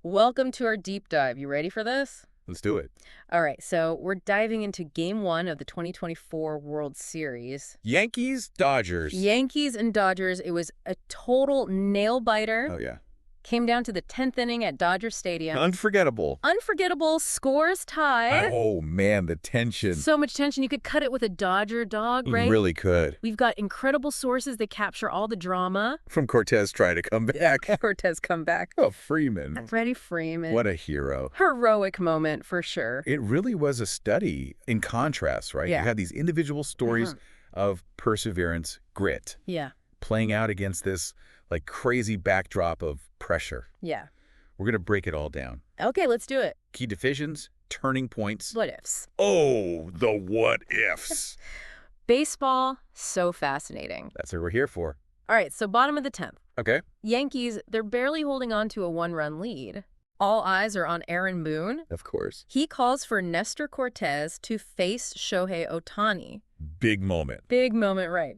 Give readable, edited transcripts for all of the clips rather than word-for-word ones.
Welcome to our deep dive. You ready for this? Let's do it. All right, so we're diving into Game 1 of the 2024 World Series. Yankees, Dodgers. Yankees and Dodgers. It was a total nail-biter. Oh, yeah. Came down to the 10th inning at Dodger Stadium. Unforgettable. Unforgettable. Scores tied. Oh, man, the tension. So much tension. You could cut it with a Dodger dog, right? You really could. We've got incredible sources that capture all the drama. From Cortes trying to come back. Cortes come back. Oh, Freeman. Freddie Freeman. What a hero. Heroic moment, for sure. It really was a study in contrast, right? Yeah. You had these individual stories of perseverance, grit, Yeah. playing out against this like crazy backdrop of pressure. Yeah. We're going to break it all down. Okay, let's do it. Key divisions, turning points. What ifs? Oh, the what ifs. Baseball, so fascinating. That's what we're here for. All right, so bottom of the 10th. Okay. Yankees, they're barely holding on to a one-run lead. All eyes are on Aaron Boone. Of course. He calls for Nestor Cortes to face Shohei Ohtani. Big moment. Big moment, right.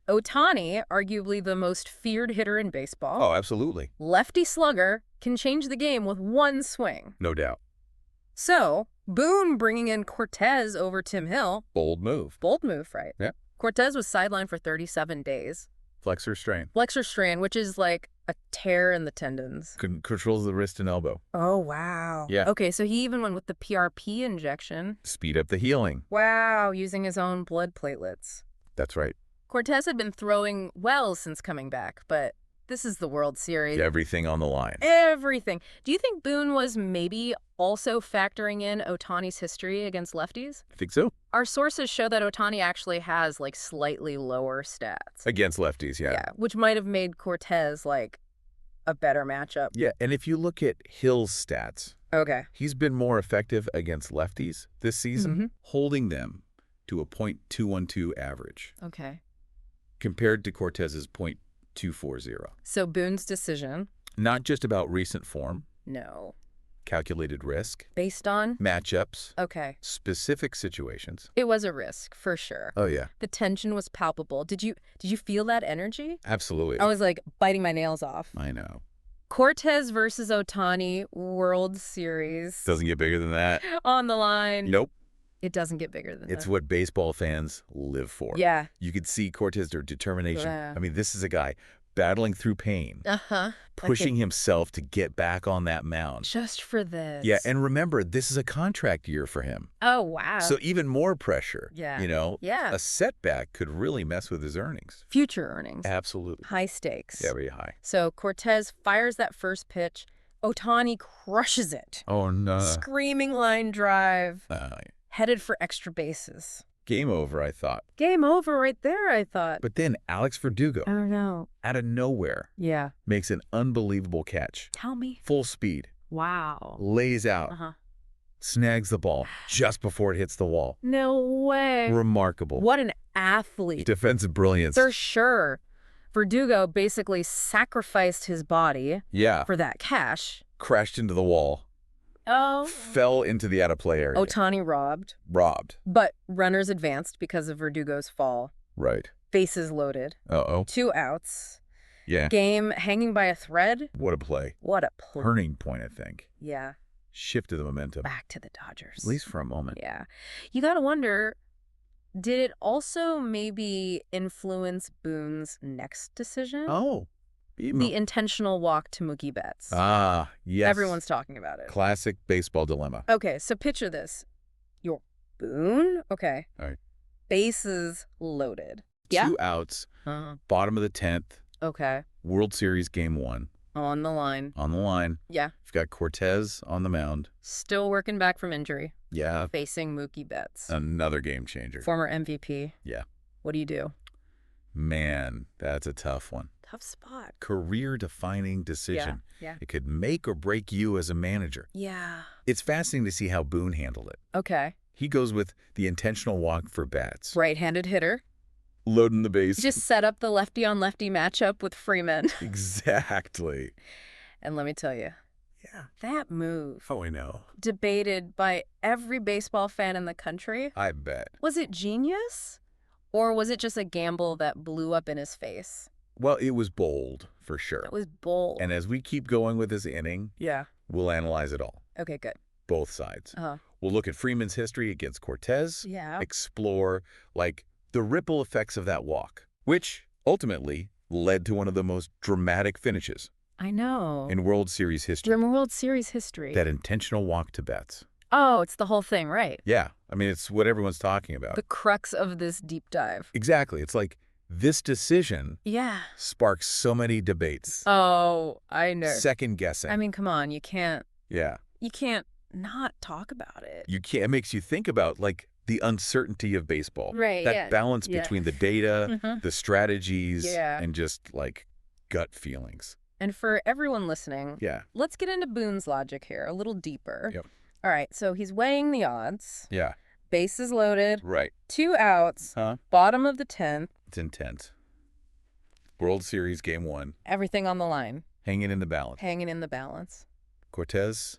Ohtani, arguably the most feared hitter in baseball. Oh, absolutely. Lefty slugger, can change the game with one swing. No doubt. So, Boone bringing in Cortes over Tim Hill. Bold move. Bold move, right? Yeah. Cortes was sidelined for 37 days. Flexor strain. Flexor strain, which is like a tear in the tendons. Controls the wrist and elbow. Oh, wow. Yeah. Okay, so he even went with the PRP injection. Speed up the healing. Wow, using his own blood platelets. That's right. Cortes had been throwing well since coming back, but this is the World Series. Everything on the line. Everything. Do you think Boone was maybe also factoring in Ohtani's history against lefties? I think so. Our sources show that Ohtani actually has, like, slightly lower stats. Against lefties, yeah. Yeah, which might have made Cortes, like, a better matchup. Yeah, and if you look at Hill's stats, Okay. he's been more effective against lefties this season, holding them to a .212 average, Okay. compared to Cortez's .240. So Boone's decision? Not just about recent form, No. calculated risk, Based on? matchups, Okay. specific situations. It was a risk, for sure. Oh, yeah. The tension was palpable. Did you feel that energy? Absolutely. I was, like, biting my nails off. I know. Cortes versus Ohtani, World Series. Doesn't get bigger than that. On the line. Nope. It doesn't get bigger than It's that. what baseball fans live for. Yeah. You could see Cortes' determination. Yeah. I mean, this is a guy battling through pain, Uh-huh. pushing himself to get back on that mound. Just for this. Yeah, and remember, this is a contract year for him. Oh, wow. So even more pressure. Yeah. You know, Yeah. a setback could really mess with his earnings. Future earnings. Absolutely. High stakes. Yeah, very high. So Cortes fires that first pitch. Ohtani crushes it. Oh, no. Screaming line drive. Headed for extra bases. Game over, I thought. Game over right there, I thought. But then Alex Verdugo, I don't know. out of nowhere, Yeah. makes an unbelievable catch. Tell me. Full speed. Wow. Lays out. Uh-huh. Snags the ball just before it hits the wall. No way. Remarkable. What an athlete. Defensive brilliance. For sure. Verdugo basically sacrificed his body Yeah. for that cash. Crashed into the wall. Oh. Fell into the out-of-play area. Ohtani robbed. Robbed. But runners advanced because of Verdugo's fall. Right. Bases loaded. Uh-oh. 2 outs. Yeah. Game hanging by a thread. What a play. What a play. Turning point, I think. Yeah. Shifted the momentum. Back to the Dodgers. At least for a moment. Yeah. You got to wonder, did it also maybe influence Boone's next decision? Oh. The intentional walk to Mookie Betts. Ah, yes. Everyone's talking about it. Classic baseball dilemma. Okay, so picture this. You're Boone? Okay. All right. Bases loaded. 2 outs, bottom of the 10th, Okay. World Series Game 1. On the line. On the line. Yeah. You've got Cortes on the mound. Still working back from injury. Yeah. Facing Mookie Betts. Another game changer. Former MVP. Yeah. What do you do? Man, that's a tough one. Tough spot. Career-defining decision. Yeah. It could make or break you as a manager. Yeah. It's fascinating to see how Boone handled it. Okay. He goes with the intentional walk for bats. Right-handed hitter. Loading the base. Just set up the lefty-on-lefty matchup with Freeman. Exactly. And let me tell you, Yeah. that move, Oh, I know. debated by every baseball fan in the country. I bet. Was it genius? Or was it just a gamble that blew up in his face? Well, it was bold, for sure. It was bold. And as we keep going with this inning, Yeah. We'll analyze it all. Okay, good. Both sides. Uh-huh. We'll look at Freeman's history against Cortes. Yeah. Explore, like, the ripple effects of that walk, which ultimately led to one of the most dramatic finishes I know. in World Series history. In World Series history. That intentional walk to Betts. Oh, it's the whole thing, right? Yeah. I mean, it's what everyone's talking about. The crux of this deep dive. Exactly. It's like this decision sparks so many debates. Oh, I know. Second guessing. I mean, come on. You can't not talk about it. You can't. It makes you think about, like, the uncertainty of baseball. Right, That balance between the data, the strategies, Yeah. and just, like, gut feelings. And for everyone listening, Yeah. let's get into Boone's logic here a little deeper. Yep. All right, so he's weighing the odds. Yeah. Bases loaded. Right. 2 outs. Huh? Bottom of the 10th. It's intense. World Series Game 1. Everything on the line. Hanging in the balance. Hanging in the balance. Cortes,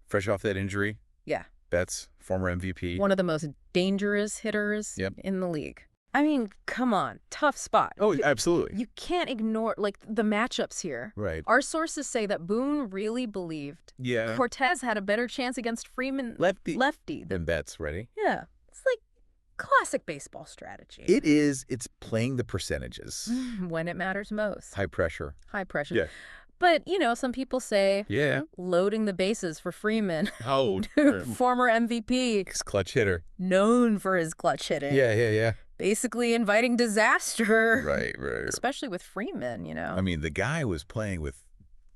fresh off that injury. Yeah. Betts, former MVP. One of the most dangerous hitters in the league. I mean, come on. Tough spot. Oh, absolutely. You can't ignore, like, the matchups here. Right. Our sources say that Boone really believed Cortes had a better chance against Freeman lefty. Than Betts, ready? Yeah. It's like classic baseball strategy. It is. It's playing the percentages. When it matters most. High pressure. High pressure. Yeah. But, you know, some people say loading the bases for Freeman. Oh. Former MVP. He's a clutch hitter. Known for his clutch hitting. Yeah. Basically inviting disaster. Right. Especially with Freeman, you know. I mean, the guy was playing with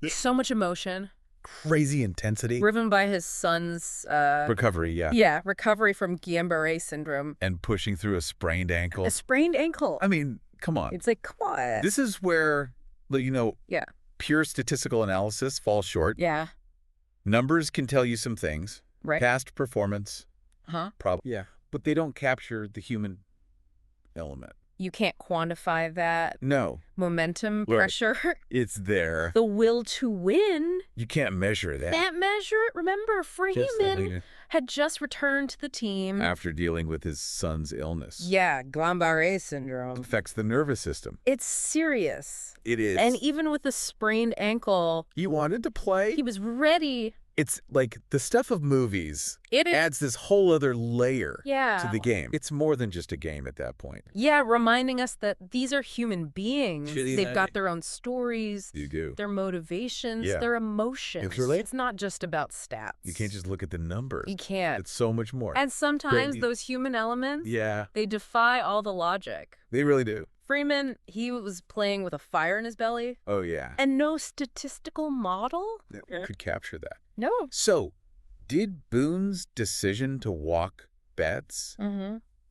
so much emotion. Crazy intensity. Driven by his son's... recovery, yeah. Yeah, recovery from Guillain-Barré syndrome. And pushing through a sprained ankle. A sprained ankle. I mean, come on. It's like, come on. This is where, you know, pure statistical analysis falls short. Yeah. Numbers can tell you some things. Right. Past performance. Probably. Yeah. But they don't capture the human element. You can't quantify that. No. Momentum, pressure. It's there. The will to win. You can't measure that. Can't measure it. Remember, Freeman had just returned to the team. After dealing with his son's illness. Yeah, Guillain-Barré syndrome. Affects the nervous system. It's serious. It is. And even with the sprained ankle. He wanted to play. He was ready. It's like the stuff of movies adds this whole other layer to the game. It's more than just a game at that point. Yeah, reminding us that these are human beings. They've got their own stories. You do. Their motivations, their emotions. It's not just about stats. You can't just look at the numbers. You can't. It's so much more. And sometimes those human elements, they defy all the logic. They really do. Freeman, he was playing with a fire in his belly. Oh, yeah. And no statistical model that could capture that. No. So, did Boone's decision to walk Betts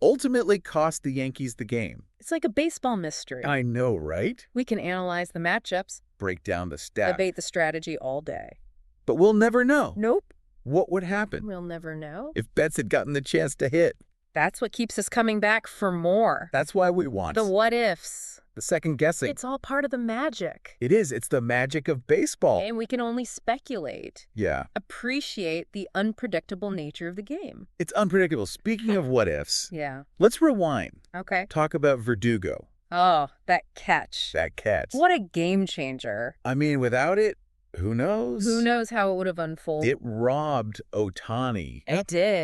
ultimately cost the Yankees the game? It's like a baseball mystery. I know, right? We can analyze the matchups. Break down the stats. Debate the strategy all day. But we'll never know. Nope. What would happen? We'll never know. If Betts had gotten the chance to hit. That's what keeps us coming back for more. That's why we want the what ifs. The second guessing. It's all part of the magic. It is. It's the magic of baseball. And we can only speculate. Yeah. Appreciate the unpredictable nature of the game. It's unpredictable. Speaking of what ifs. Yeah. Let's rewind. Okay. Talk about Verdugo. Oh, that catch. That catch. What a game changer. I mean, without it, who knows? Who knows how it would have unfolded? It robbed Ohtani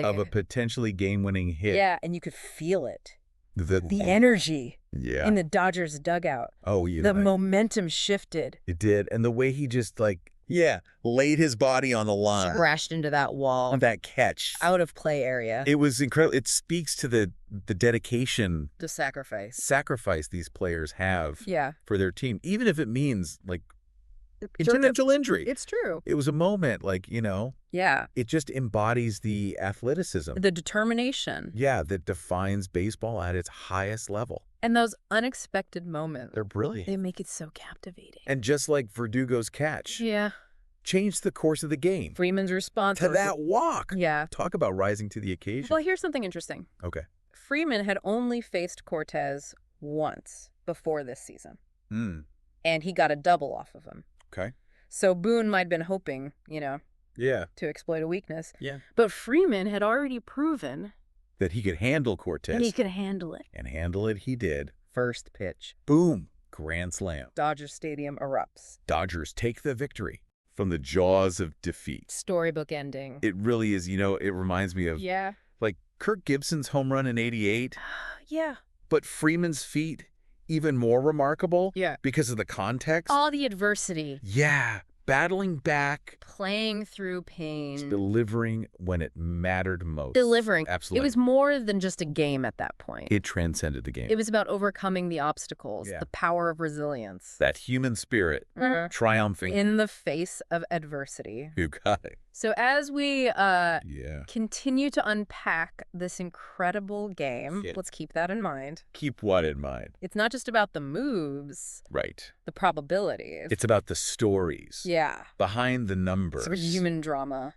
of a potentially game-winning hit. Yeah, and you could feel it. The energy in the Dodgers dugout. Oh, yeah. The momentum shifted. It did. And the way he just, laid his body on the line. Crashed into that wall. On that catch. Out of play area. It was incredible. It speaks to the dedication. The sacrifice. Sacrifice these players have for their team. Even if it means, potential injury. It's true. It was a moment, Yeah. It just embodies the athleticism. The determination. Yeah, that defines baseball at its highest level. And those unexpected moments. They're brilliant. They make it so captivating. And just like Verdugo's catch. Yeah. Changed the course of the game. Freeman's response. To that walk. Yeah. Talk about rising to the occasion. Well, here's something interesting. Okay. Freeman had only faced Cortes once before this season. And he got a double off of him. Okay. So Boone might have been hoping, to exploit a weakness. Yeah. But Freeman had already proven that he could handle Cortes. And he could handle it. And handle it he did. First pitch. Boom. Grand slam. Dodger Stadium erupts. Dodgers take the victory from the jaws of defeat. Storybook ending. It really is. It reminds me of like Kirk Gibson's home run in '88. Yeah. But Freeman's feat, even more remarkable because of the context. All the adversity. Yeah. Battling back. Playing through pain. Delivering when it mattered most. Delivering. Absolutely. It was more than just a game at that point. It transcended the game. It was about overcoming the obstacles, the power of resilience. That human spirit triumphing. In the face of adversity. You got it. So as we continue to unpack this incredible game, let's keep that in mind. Keep what in mind? It's not just about the moves. Right. The probabilities. It's about the stories. Yeah. Behind the numbers. Sort of human drama.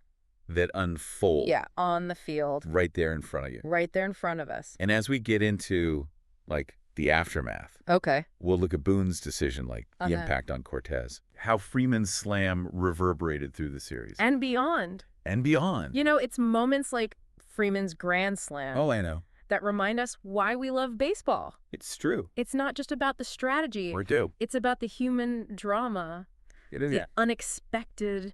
That unfold. Yeah, on the field. Right there in front of you. Right there in front of us. And as we get into, like, the aftermath. Okay. We'll look at Boone's decision, like the impact on Cortes. How Freeman's slam reverberated through the series. And beyond. And beyond. It's moments like Freeman's grand slam. Oh, I know. That remind us why we love baseball. It's true. It's not just about the strategy. Or do. It's about the human drama. It is. The unexpected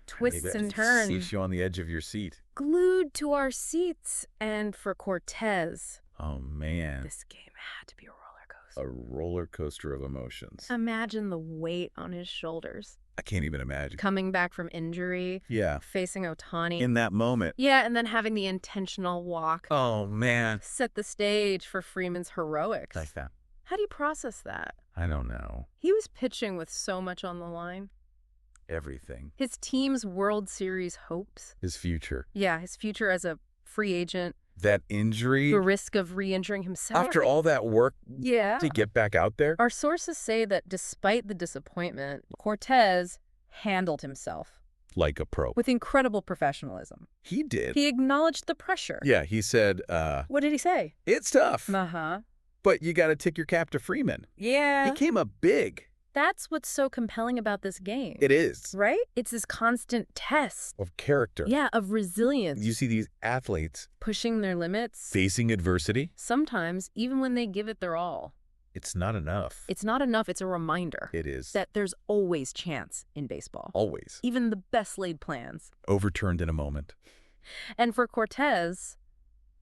twists Maybe and turns. Keeps you on the edge of your seat. Glued to our seats. And for Cortes. Oh, man. This game had to be a roller coaster. A roller coaster of emotions. Imagine the weight on his shoulders. I can't even imagine. Coming back from injury. Yeah. Facing Ohtani. In that moment. Yeah, and then having the intentional walk. Oh, man. Set the stage for Freeman's heroics. Like that. How do you process that? I don't know. He was pitching with so much on the line. Everything. His team's World Series hopes. His future. Yeah, his future as a free agent. That injury. The risk of re-injuring himself. After all that work to get back out there. Our sources say that despite the disappointment, Cortes handled himself. Like a pro. With incredible professionalism. He did. He acknowledged the pressure. Yeah, he said, what did he say? It's tough. Uh-huh. But you got to tip your cap to Freeman. Yeah. He came up big. That's what's so compelling about this game. It is. Right? It's this constant test. Of character. Yeah, of resilience. You see these athletes. Pushing their limits. Facing adversity. Sometimes, even when they give it their all. It's not enough. It's not enough. It's a reminder. It is. That there's always chance in baseball. Always. Even the best laid plans. Overturned in a moment. And for Cortes,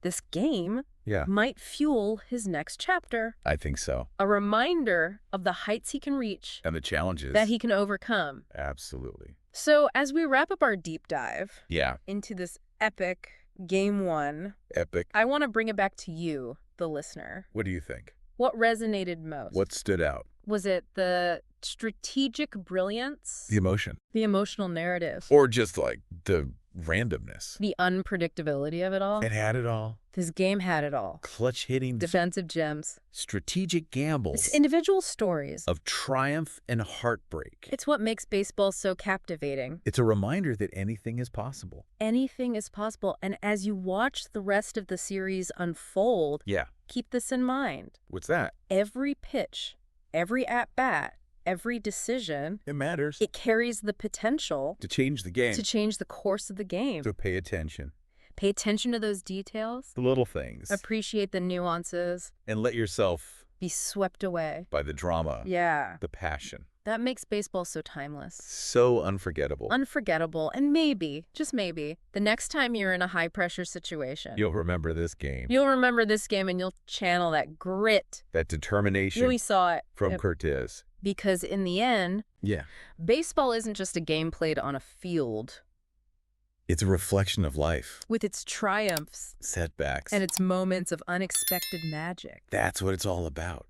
this game might fuel his next chapter. I think so. A reminder of the heights he can reach. And the challenges. That he can overcome. Absolutely. So as we wrap up our deep dive into this epic Game 1. Epic. I want to bring it back to you, the listener. What do you think? What resonated most? What stood out? Was it the strategic brilliance? The emotion. The emotional narrative? Or just like the randomness. The unpredictability of it all? It had it all. This game had it all. Clutch hitting. Defensive gems. Strategic gambles. It's individual stories. Of triumph and heartbreak. It's what makes baseball so captivating. It's a reminder that anything is possible. Anything is possible. And as you watch the rest of the series unfold, keep this in mind. What's that? Every pitch, every at-bat, every decision, it matters. It carries the potential to change the game. To change the course of the game. So pay attention. Pay attention to those details. The little things. Appreciate the nuances. And let yourself be swept away. By the drama. Yeah. The passion. That makes baseball so timeless. So unforgettable. Unforgettable. And maybe, just maybe, the next time you're in a high-pressure situation, you'll remember this game. You'll remember this game and you'll channel that grit. That determination. We saw it. From Cortes. Because in the end, baseball isn't just a game played on a field. It's a reflection of life. With its triumphs. Setbacks. And its moments of unexpected magic. That's what it's all about.